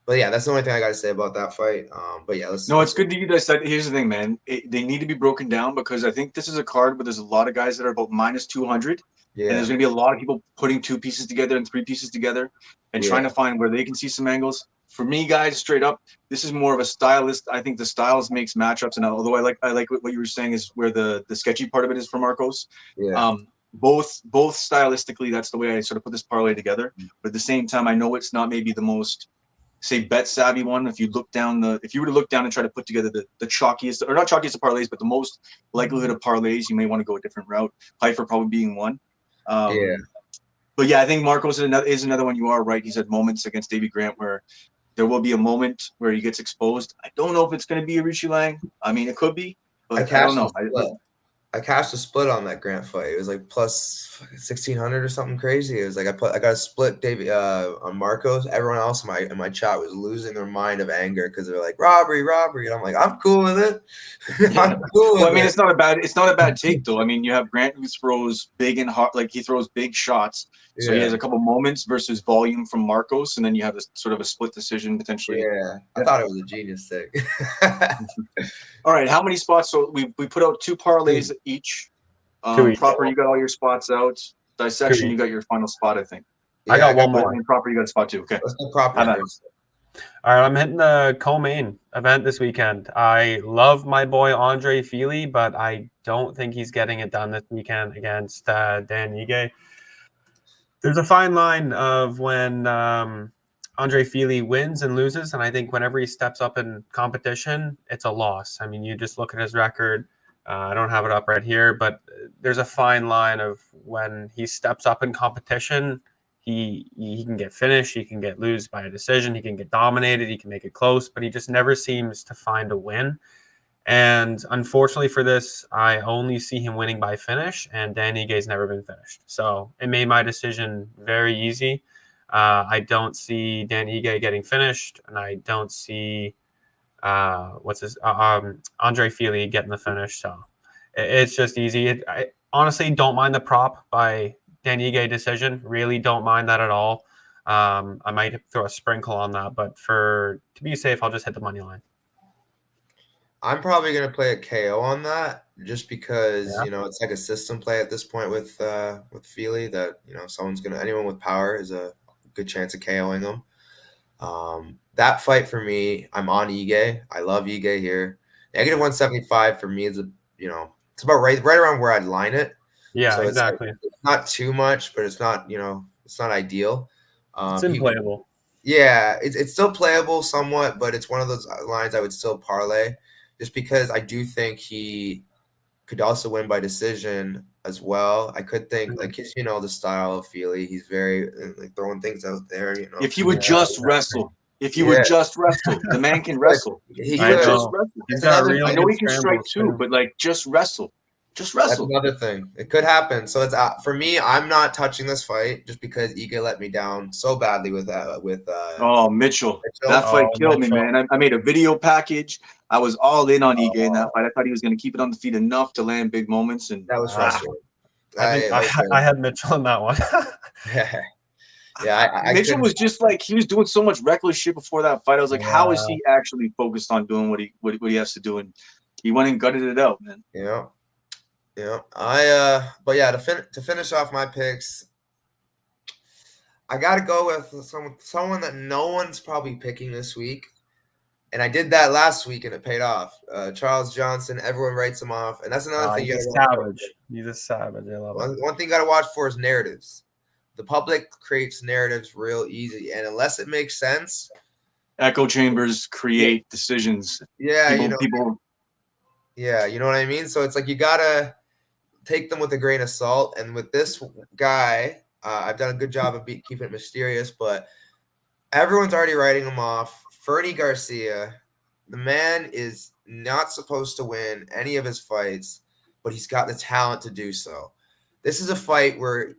but yeah, that's the only thing I got to say about that fight. But yeah, it's good that you guys said. Here's the thing, man. They need to be broken down because I think this is a card where there's a lot of guys that are about -200. Yeah. And there's going to be a lot of people putting 2 pieces together and 3 pieces together and trying to find where they can see some angles. For me, guys, straight up, this is more of a stylist. I think the styles makes matchups. And although I like what you were saying is where the sketchy part of it is for Marcos. Yeah. Both stylistically, that's the way I sort of put this parlay together. But at the same time, I know it's not maybe the most, say, bet savvy one. If you were to look down and try to put together the chalkiest, or not chalkiest of parlays, but the most likelihood of parlays, you may want to go a different route. Pfeiffer probably being one. But yeah, I think Marcos is another one. You are right. He's had moments against Davey Grant where there will be a moment where he gets exposed. I don't know if it's going to be a Richie Lang. I mean, it could be, but I don't know. I cashed a split on that Grant fight. It was like plus 1,600 or something crazy. It was like I got a split on Marcos. Everyone else in my chat was losing their mind of anger because they're like robbery, and I'm like, I'm cool with it. I'm cool with I mean, it's not a bad take though. I mean, you have Grant who throws big and hard, like he throws big shots. So he has a couple moments versus volume from Marcos, and then you have this sort of a split decision potentially. Yeah, I thought it was a genius take. All right, how many spots? So we put out 2 parlays each. Proper, you got all your spots out. Dissection, you got your final spot, I think. I got one more. And Proper, you got a spot too. Okay. Let's go Proper first. All right, I'm hitting the co-main event this weekend. I love my boy Andre Fili, but I don't think he's getting it done this weekend against Dan Ige. There's a fine line of when Andre Fili wins and loses, and I think whenever he steps up in competition, it's a loss. I mean, you just look at his record. I don't have it up right here, but there's a fine line of when he steps up in competition, he can get finished, he can get lose by a decision, he can get dominated, he can make it close, but he just never seems to find a win. And unfortunately for this, I only see him winning by finish, and Dan Ige's never been finished. So it made my decision very easy. I don't see Dan Ige getting finished, and I don't see Andre Fili getting the finish. So it's just easy. I honestly don't mind the prop by Dan Ige decision. Really don't mind that at all. I might throw a sprinkle on that, but to be safe, I'll just hit the money line. I'm probably going to play a KO on that just because, it's like a system play at this point with Fili that, anyone with power is a good chance of KOing them. That fight for me, I'm on Ige. I love Ige here. -175 for me is it's about right around where I'd line it. Yeah, so exactly. It's not too much, but it's not, it's not ideal. It's unplayable. It's still playable somewhat, but it's one of those lines I would still parlay. Just because I do think he could also win by decision as well. I could think the style of Fili. He's very throwing things out there. If he would just wrestle, the man can wrestle. He can just wrestle. I know he can strike too, but just wrestle. Just That's wrestle. another thing. It could happen. So it's for me. I'm not touching this fight just because Ige let me down so badly with Oh, Mitchell. Mitchell. That fight Oh, killed me, Mitchell. man. I made a video package. I was all in on Ige in that Oh. fight. I thought he was going to keep it on the feet enough to land big moments. And That was frustrating. I had Mitchell in that one. Yeah, I Mitchell couldn't- was just like, he was doing so much reckless shit before that fight. I was like, how is he actually focused on doing what he has to do? And he went and gutted it out, man. Yeah. But yeah, to finish off my picks, I gotta go with someone that no one's probably picking this week, and I did that last week and it paid off. Charles Johnson, everyone writes him off, and that's another thing. He's a savage. He's a savage. I love it. One thing you gotta watch for is narratives. The public creates narratives real easy, and unless it makes sense, Echo chambers create decisions. yeah, People. Yeah, you know what I mean? So it's like you gotta take them with a grain of salt. And with this guy, I've done a good job of keeping it mysterious, but everyone's already writing him off. Fernie Garcia, the man is not supposed to win any of his fights, but he's got the talent to do so. This is a fight where,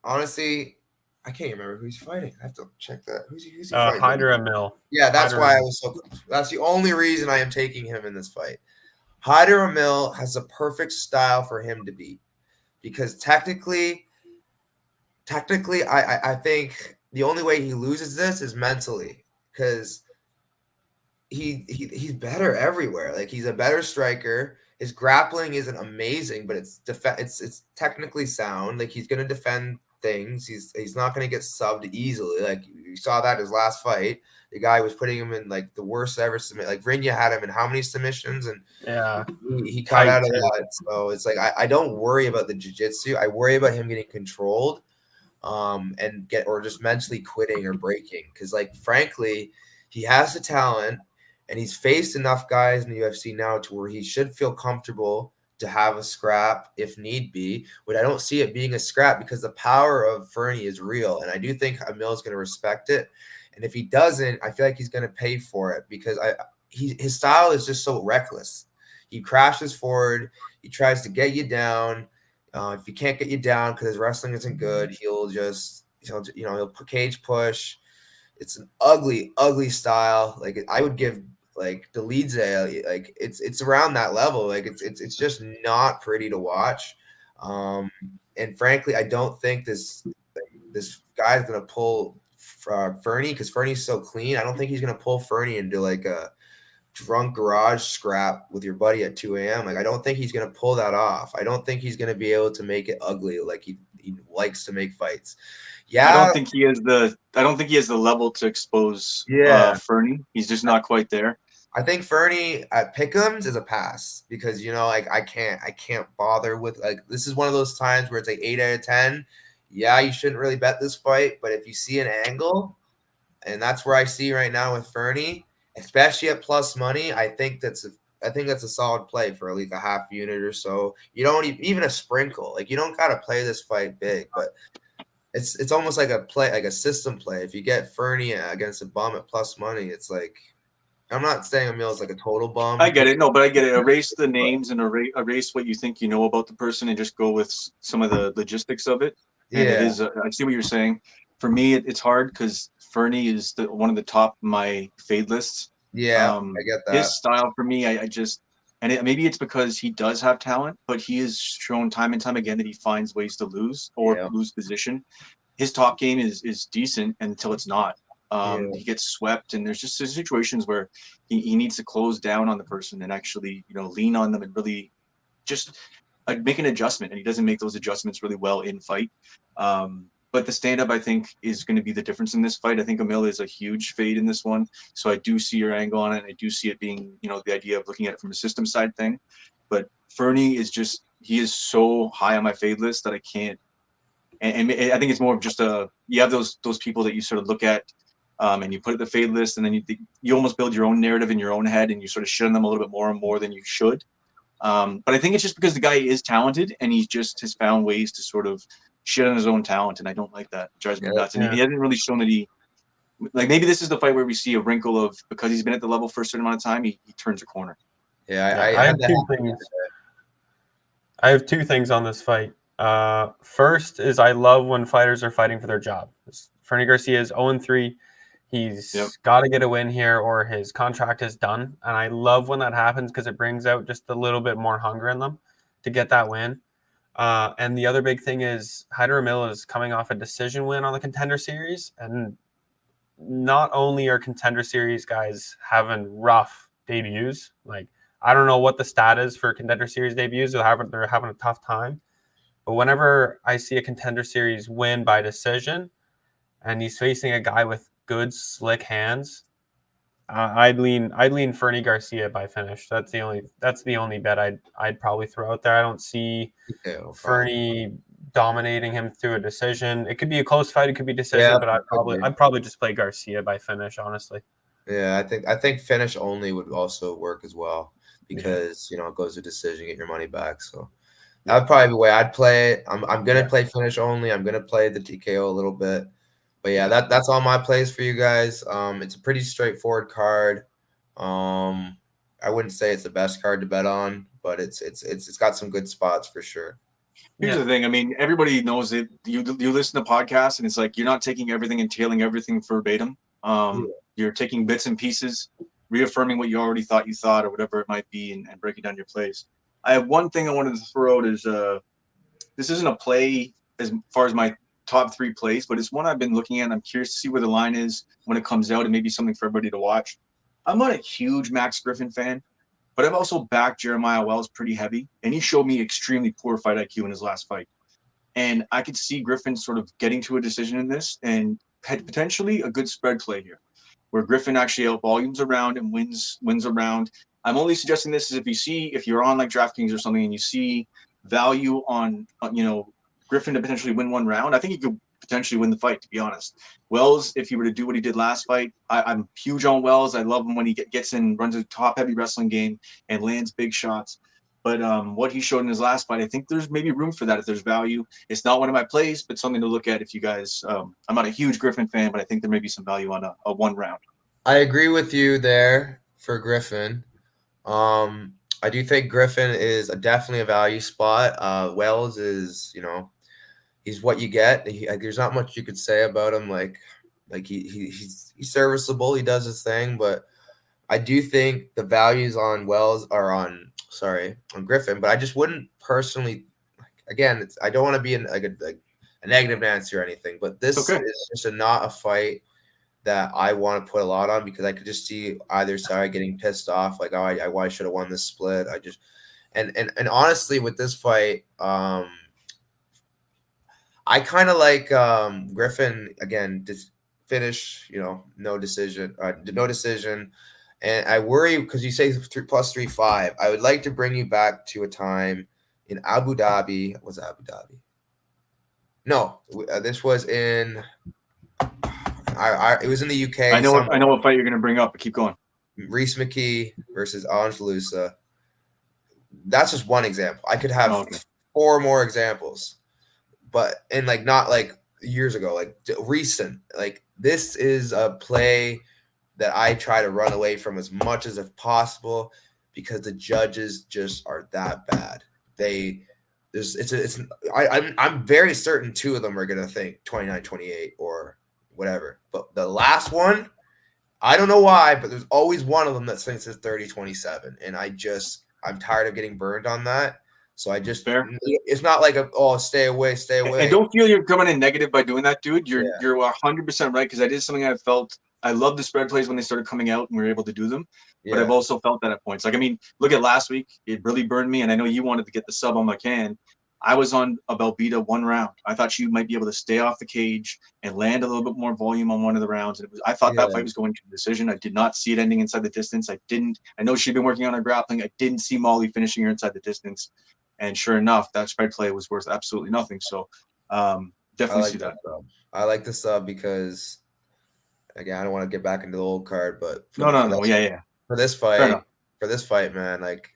honestly, I can't remember who he's fighting. I have to check that. Who's he fighting? Hydra Mill. Yeah, that's Hydra why I Mill. was so. That's the only reason I am taking him in this fight. Hydra Mill has a perfect style for him to beat, because technically, I think the only way he loses this is mentally, because he's better everywhere. Like, he's a better striker. His grappling isn't amazing, but it's technically sound. Like, he's gonna defend things. He's not gonna get subbed easily. Like, you saw that his last fight. The guy was putting him in like the worst ever submit. Like, Rinya had him in how many submissions, and he caught out of that. So it's like I don't worry about the jiu-jitsu. I worry about him getting controlled, and just mentally quitting or breaking. Because, like, frankly, he has the talent, and he's faced enough guys in the UFC now to where he should feel comfortable to have a scrap if need be. But I don't see it being a scrap, because the power of Fernie is real, and I do think Emil is going to respect it. And if he doesn't, I feel like he's going to pay for it, because his style is just so reckless. He crashes forward. He tries to get you down. If he can't get you down because his wrestling isn't good, he'll cage push. It's an ugly, ugly style. Like, I would give like Dolidze, like it's around that level. Like, it's just not pretty to watch. And frankly, I don't think this guy's gonna pull Fernie, because Fernie's so clean. I don't think he's gonna pull Fernie into like a drunk garage scrap with your buddy at 2 a.m. Like, I don't think he's gonna pull that off. I don't think he's gonna be able to make it ugly like he likes to make fights. Yeah, I don't think he has the level to expose Fernie. He's just not quite there. I think Fernie at Picks is a pass, because like I can't bother with, like, this is one of those times where it's like 8 out of 10. Yeah, you shouldn't really bet this fight, but if you see an angle, and that's where I see right now with Fernie, especially at plus money, I think that's a solid play for at least a half unit or so. You don't even a sprinkle. Like, you don't gotta play this fight big, but it's almost like a play, like a system play. If you get Fernie against a bum at plus money, it's like, I'm not saying Emil's like a total bum. I get it. No, but I get it. Erase the names and erase what you think you know about the person, and just go with some of the logistics of it. And it is. I see what you're saying. For me, it's hard because Fernie is one of the top of my fade lists. Yeah, I get that. His style for me, maybe it's because he does have talent, but he has shown time and time again that he finds ways to lose or lose position. His top game is decent until it's not. He gets swept, and there's situations where he needs to close down on the person and actually, lean on them and really just make an adjustment. And he doesn't make those adjustments really well in fight. But the stand-up, I think, is going to be the difference in this fight. I think Emil is a huge fade in this one. So I do see your angle on it. I do see it being, the idea of looking at it from a system side thing. But Fernie he is so high on my fade list that I can't. And I think it's more of just you have those people that you sort of look at, and you put it in the fade list, and then you almost build your own narrative in your own head, and you sort of shit on them a little bit more and more than you should. But I think it's just because the guy is talented, and he just has found ways to sort of shit on his own talent, and I don't like that. It drives me nuts. And he hasn't really shown that maybe this is the fight where we see a wrinkle of, because he's been at the level for a certain amount of time, he turns a corner. I have two things. I have two things on this fight. First is I love when fighters are fighting for their job. Fernie Garcia is 0-3. He's got to get a win here or his contract is done. And I love when that happens because it brings out just a little bit more hunger in them to get that win. And the other big thing is Hyder Emil is coming off a decision win on the Contender Series. And not only are Contender Series guys having rough debuts, like I don't know what the stat is for Contender Series debuts. They're having a tough time. But whenever I see a Contender Series win by decision and he's facing a guy with good, slick hands, I'd lean Fernie Garcia by finish. That's the only bet I'd probably throw out there. I don't see Fernie dominating him through a decision. It could be a close fight, it could be decision, but I'd probably just play Garcia by finish, honestly. Yeah, I think finish only would also work as well because it goes to decision, get your money back. So that'd probably be the way I'd play it. I'm gonna play finish only. I'm gonna play the TKO a little bit. But yeah, that's all my plays for you guys. It's a pretty straightforward card. I wouldn't say it's the best card to bet on, but it's got some good spots for sure. Here's the thing. I mean, everybody knows it. You listen to podcasts, and it's like you're not taking everything and tailing everything verbatim. You're taking bits and pieces, reaffirming what you already thought you thought, or whatever it might be, and breaking down your plays. I have one thing I wanted to throw out is this isn't a play as far as my top 3 plays, but it's one I've been looking at. I'm curious to see where the line is when it comes out, and maybe something for everybody to watch. I'm not a huge Max Griffin fan, but I've also backed Jeremiah Wells pretty heavy, and he showed me extremely poor fight IQ in his last fight. And I could see Griffin sort of getting to a decision in this and potentially a good spread play here, where Griffin actually out-volumes around and wins around. I'm only suggesting this is if you're on like DraftKings or something and you see value on Griffin to potentially win one round, I think he could potentially win the fight, to be honest. Wells, if he were to do what he did last fight, I'm huge on Wells. I love him when he gets in, runs a top-heavy wrestling game, and lands big shots. But what he showed in his last fight, I think there's maybe room for that if there's value. It's not one of my plays, but something to look at if you guys I'm not a huge Griffin fan, but I think there may be some value on a one round. I agree with you there for Griffin. I do think Griffin is definitely a value spot. Wells is, he's what you get. There's not much you could say about him. Like he's serviceable. He does his thing, but I do think the values on Wells are on Griffin. But I just wouldn't personally. Again, I don't want to be a negative answer or anything, but this is just not a fight that I want to put a lot on because I could just see either side getting pissed off, like, oh, I should have won this split. And honestly, with this fight, I kind of like Griffin again. Just finish, no decision. And I worry because you say plus 3-5. I would like to bring you back to a time in Abu Dhabi. Was it Abu Dhabi? No, this was in. It was in the UK. I know what fight you're going to bring up, but keep going. Reese McKee versus Angelusa. That's just one example. I could have 4 more examples, but not like years ago, like recent. Like this is a play that I try to run away from as much as possible because the judges just are that bad. I'm very certain 2 of them are going to think 29-28 or whatever. But the last one, I don't know why, but there's always one of them that thinks it's 30-27. And I'm tired of getting burned on that. So it's not like stay away. And don't feel you're coming in negative by doing that, dude. You're 100% right. Cause that is something I've felt. I love the spread plays when they started coming out and we were able to do them. Yeah. But I've also felt that at points. Like, I mean, look at last week. It really burned me. And I know you wanted to get the sub on McCann. I was on a Belbita 1 round. I thought she might be able to stay off the cage and land a little bit more volume on one of the rounds. And I thought that fight was going to a decision. I did not see it ending inside the distance. I know she'd been working on her grappling. I didn't see Molly finishing her inside the distance. And sure enough, that spread play was worth absolutely nothing. So definitely see that. I like the sub because, again, I don't want to get back into the old card, but for this fight, man, like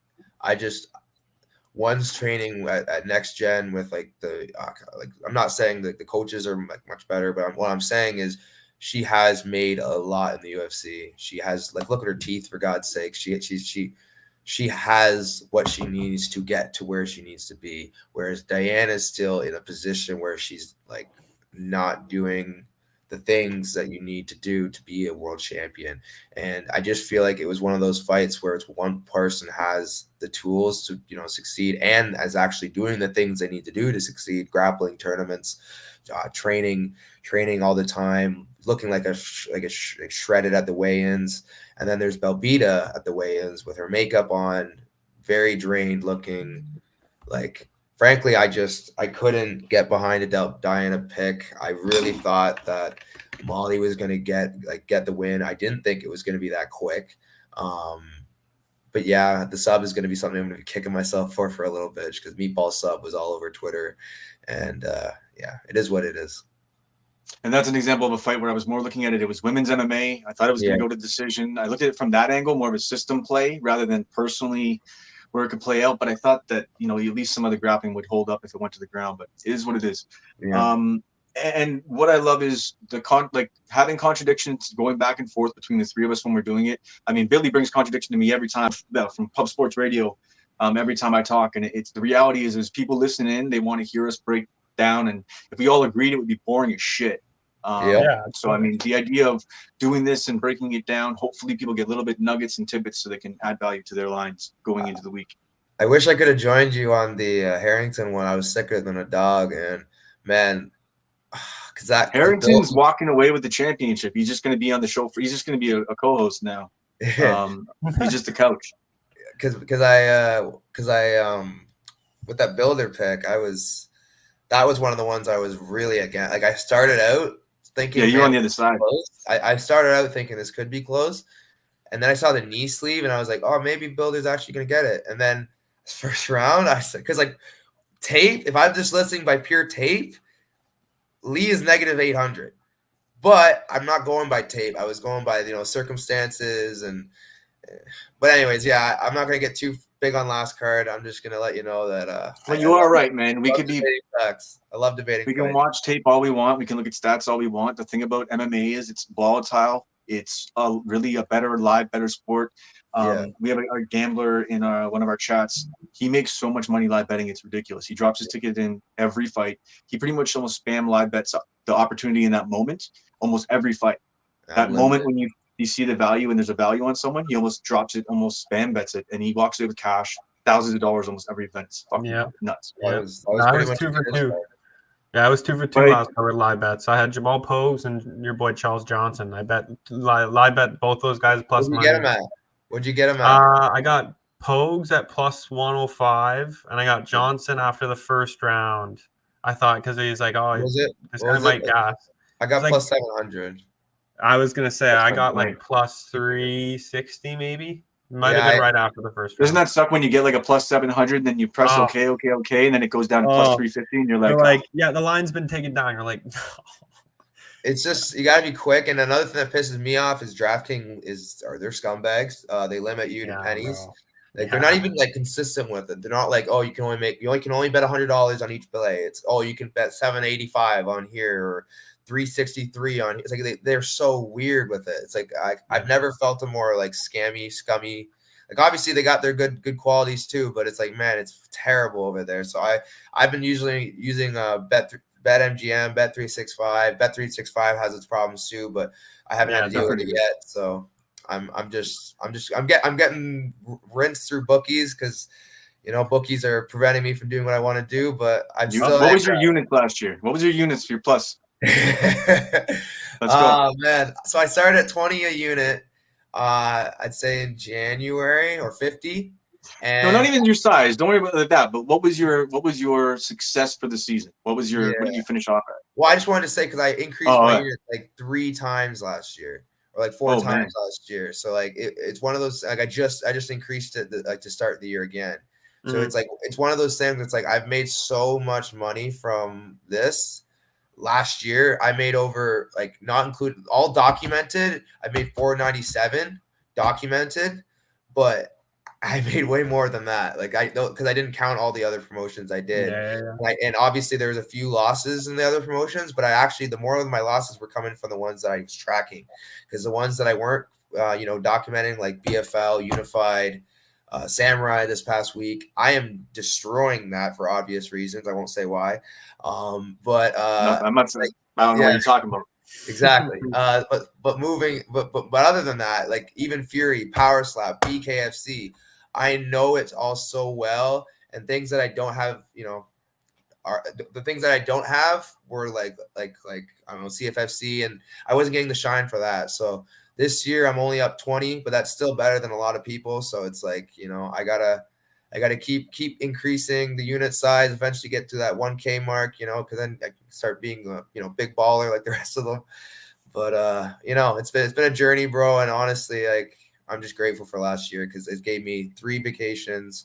one's training at Next Gen with I'm not saying that the coaches are much better, but what I'm saying is she has made a lot in the UFC. She has look at her teeth, for God's sake. she has what she needs to get to where she needs to be. Whereas Diana is still in a position where she's like not doing the things that you need to do to be a world champion. And I just feel like it was one of those fights where it's one person has the tools to, succeed and is actually doing the things they need to do to succeed, grappling tournaments, training all the time, looking like shredded at the weigh-ins. And then there's Belbita at the weigh-ins with her makeup on, very drained looking. Like, frankly, I couldn't get behind a Diana pick. I really thought that Molly was going to get the win. I didn't think it was going to be that quick. But yeah, the sub is going to be something I'm going to be kicking myself for a little bit, because Meatball sub was all over Twitter. And yeah, it is what it is. And that's an example of a fight where I was more looking at it. It was women's MMA. I thought it was going to go to decision. I looked at it from that angle, more of a system play rather than personally where it could play out. But I thought that, at least some of the grappling would hold up if it went to the ground. But it is what it is. Yeah. And what I love is having contradictions going back and forth between the three of us when we're doing it. I mean, Billy brings contradiction to me every time from Pub Sports Radio. Every time I talk, and it's the reality is people listen in, they want to hear us break down, and if we all agreed, it would be boring as shit. So I mean, the idea of doing this and breaking it down, hopefully people get a little bit nuggets and tidbits so they can add value to their lines going into the week. I wish I could have joined you on the Harrington one. I was sicker than a dog, and man, because that Harrington's walking away with the championship. He's just going to be on the show he's just going to be a co-host now. He's just a couch. Because I with that builder pick, that was one of the ones I was really against. Like, I started out thinking, yeah, you're on the other side. I started out thinking this could be close, and then I saw the knee sleeve, and I was like, oh, maybe builder's actually gonna get it. And then first round, I said, because like tape, if I'm just listening by pure tape, Lee is negative 800, but I'm not going by tape. I was going by circumstances and. But anyways, yeah, I'm not gonna get too big on last card. I'm just gonna let you know that. Well, you are right, man. We could be facts. I love debating. We can watch tape all we want. We can look at stats all we want. The thing about MMA is it's volatile. It's really a better sport. We have a gambler in one of our chats. He makes so much money live betting, it's ridiculous. He drops his ticket in every fight. He pretty much almost spam live bets the opportunity in that moment, almost every fight. That moment when you see the value and there's a value on someone, he almost drops it, almost spam bets it, and he walks away with cash, thousands of dollars almost every event. It's fucking nuts. Yeah. I was 2 for 2. Yeah, I was 2 for 2 last time with live bets. I had Jamal Pogues and your boy Charles Johnson. I bet live bet both those guys plus money. What'd you get him at? I got Pogues at plus 105, and I got Johnson after the first round. I thought because he's like, this guy might gas. I got plus 700. I was gonna say I got like plus 360 maybe. Might have been right after the first round. Doesn't that suck when you get like a plus 700 and then you press okay, and then it goes down to plus 350 and you're like, yeah, the line's been taken down. You're like, it's just, you gotta be quick. And another thing that pisses me off is DraftKings they're scumbags. They limit you to pennies. Bro. They're not even like consistent with it. They're not like, you can only bet $100 on each play. It's you can bet $785 on here or $363 on. It's like they're so weird with it. It's like I've never felt a more like scummy. Like, obviously they got their good qualities too, but it's like, man, it's terrible over there. So I've been usually using BetMGM, Bet365. Bet365 has its problems too, but I haven't had to deal with it yet. So I'm getting rinsed through bookies because bookies are preventing me from doing what I want to do. But what was your unit last year? What was your units for your plus? Let's go. Oh man, so I started at 20 a unit. I'd say in January or 50. And no, not even your size. Don't worry about that. But what was your success for the season? What did you finish off at? Well, I just wanted to say because I increased my unit like 3 times last year, or like 4 times last year. So like it's one of those, like I just increased it to start the year again. So it's like it's one of those things. It's like I've made so much money from this. Last year, I made over, like, not included, all documented. I made 497 documented, but I made way more than that. Like, because I didn't count all the other promotions I did. Like, and obviously there was a few losses in the other promotions, but the more of my losses were coming from the ones that I was tracking, because the ones that I weren't, documenting, like BFL, Unified, Samurai this past week. I am destroying that for obvious reasons. I won't say why. But I'm not saying, I don't know what you're talking about. Exactly. But other than that, like even Fury, Power Slap, BKFC, I know it's all so well, and things that I don't have, you know, are the things that I don't have were like I don't know, CFFC, and I wasn't getting the shine for that. So this year I'm only up 20, but that's still better than a lot of people. So it's like, you know, I gotta keep increasing the unit size, eventually get to that 1K mark, you know, because then I can start being a, you know, big baller like the rest of them. But you know, it's been a journey, bro, and honestly, like I'm just grateful for last year because it gave me 3 vacations,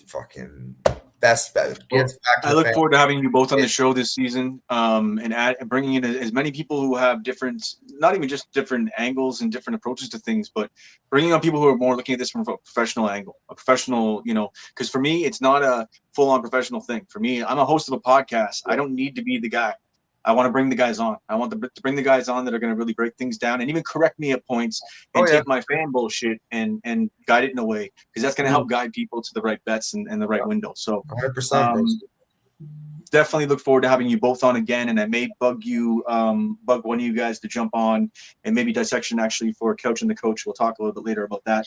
fucking best. I look forward to having you both on the show this season, and bringing in as many people who have different, not even just different angles and different approaches to things, but bringing on people who are more looking at this from a professional angle, a professional, you know, because for me, it's not a full-on professional thing. For me, I'm a host of a podcast. I don't need to be the guy. I want to bring the guys on. I want to bring the guys on that are going to really break things down and even correct me at points and take my fan bullshit and guide it in a way, because that's going to help guide people to the right bets and the right window. So 100%. Definitely look forward to having you both on again, and I may bug one of you guys to jump on and maybe dissection actually for Couch and the Coach. We'll talk a little bit later about that.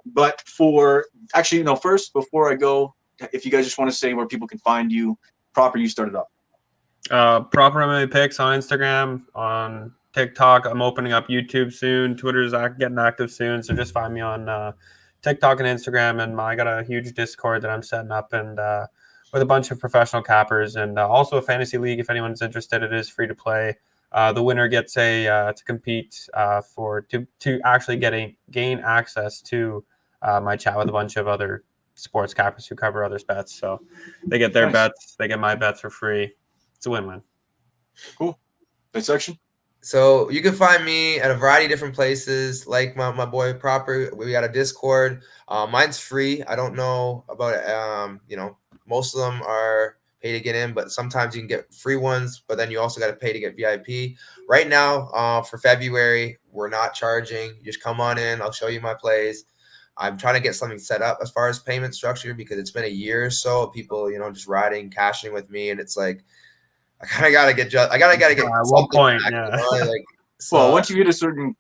But for actually, no, first before I go, if you guys just want to say where people can find you, Proper, you started up. ProperMMA Picls on Instagram, on TikTok. I'm opening up YouTube soon. Twitter's getting active soon, so just find me on TikTok and Instagram. And I got a huge Discord that I'm setting up, and with a bunch of professional cappers, and also a fantasy league. If anyone's interested, it is free to play. The winner gets to compete to actually gain access to my chat with a bunch of other sports cappers who cover others' bets. So they get their bets, they get my bets for free. It's a win-win. Cool. Dissection. So you can find me at a variety of different places, like my boy Proper. We got a Discord. Mine's free. I don't know about it. You know, most of them are pay to get in, but sometimes you can get free ones, but then you also got to pay to get VIP. Right now, for February, we're not charging. You just come on in. I'll show you my plays. I'm trying to get something set up as far as payment structure, because it's been a year or so of people, you know, just riding, cashing with me, and it's like, I kind of gotta get. I gotta get. At one point, back, yeah. You know? Like, so, Well, once you hit a certain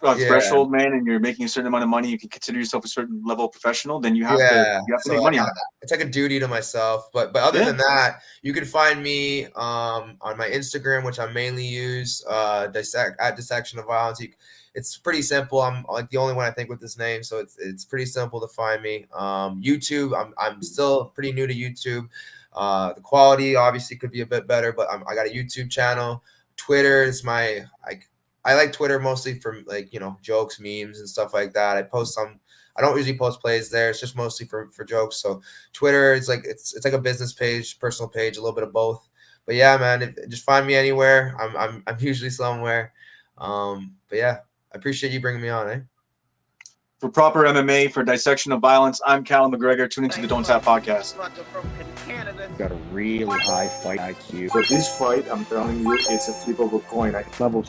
threshold, man, and you're making a certain amount of money, you can consider yourself a certain level of professional. Then you have to make money on that. It's like a duty to myself. But other than that, you can find me on my Instagram, which I mainly use at Dissection of Violence. It's pretty simple. I'm like the only one I think with this name, so it's pretty simple to find me. YouTube, I'm still pretty new to YouTube. The quality obviously could be a bit better, but I got a YouTube channel. Twitter is I like Twitter mostly for, like, you know, jokes, memes, and stuff like that. I don't usually post plays there. It's just mostly for jokes. So Twitter is like it's like a business page, personal page, a little bit of both. But yeah, man, just find me anywhere. I'm usually somewhere. But yeah, I appreciate you bringing me on, eh? For Proper MMA, for Dissection of Violence, I'm Callum McGregor. Tune into the Donttap podcast. Got a really high fight IQ. For this fight, I'm telling you, it's a flip of a coin. Level